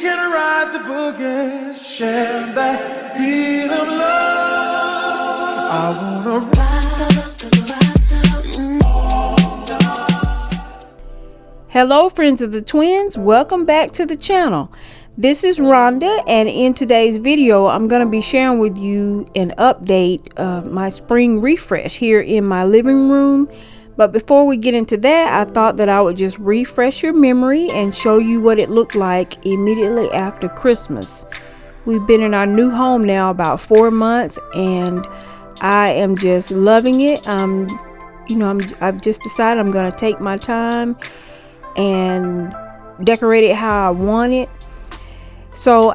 can ride the boogie, share that beat of love. I wanna Hello friends of the twins, welcome back to the channel. This is Rhonda, and in today's video I'm going to be sharing with you an update of my spring refresh here in my living room. But before we get into that, I thought that I would just refresh your memory and show you what it looked like immediately after Christmas. We've been in our new home now about 4 months and I am just loving it. I've just decided I'm going to take my time and decorate it how I want it. So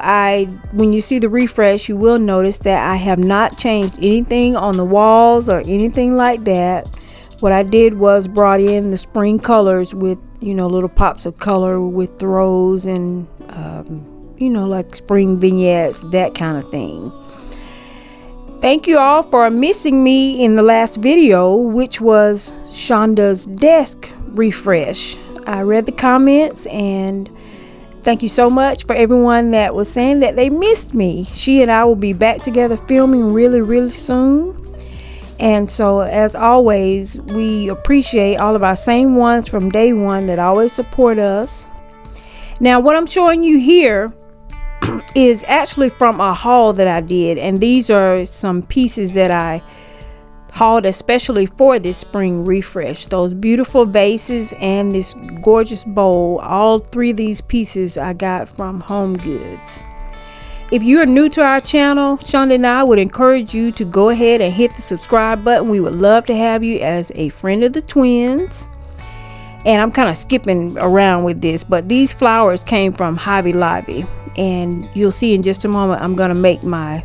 when you see the refresh, you will notice that I have not changed anything on the walls or anything like that. What I did was brought in the spring colors with little pops of color with throws and like spring vignettes, that kind of thing. Thank you all for missing me in the last video, which was Shonda's desk refresh. I read the comments and thank you so much for everyone that was saying that they missed me. She and I will be back together filming really soon. And so as always, we appreciate all of our same ones from day one that always support us. Now what I'm showing you here is actually from a haul that I did, and these are some pieces that I hauled especially for this spring refresh. Those beautiful vases and this gorgeous bowl, all three of these pieces I got from Home Goods. If you are new to our channel, Shonda and I would encourage you to go ahead and hit the subscribe button. We would love to have you as a friend of the twins. And I'm kind of skipping around with this, but these flowers came from Hobby Lobby, and you'll see in just a moment I'm going to make my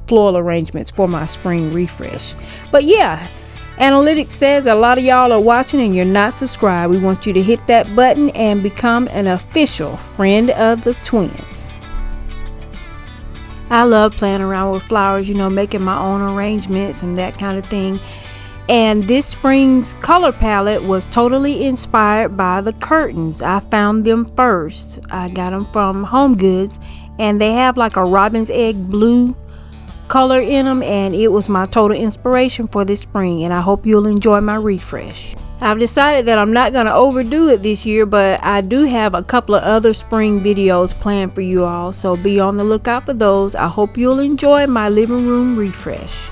floral arrangements for my spring refresh. But yeah, analytics says a lot of y'all are watching and you're not subscribed. We want you to hit that button and become an official friend of the twins. I love playing around with flowers, making my own arrangements and that kind of thing. And this spring's color palette was totally inspired by the curtains. I found them first. I got them from Home Goods, and they have like a robin's egg blue color in them, and it was my total inspiration for this spring, and I hope you'll enjoy my refresh. I've decided that I'm not going to overdo it this year, but I do have a couple of other spring videos planned for you all, so be on the lookout for those. I hope you'll enjoy my living room refresh.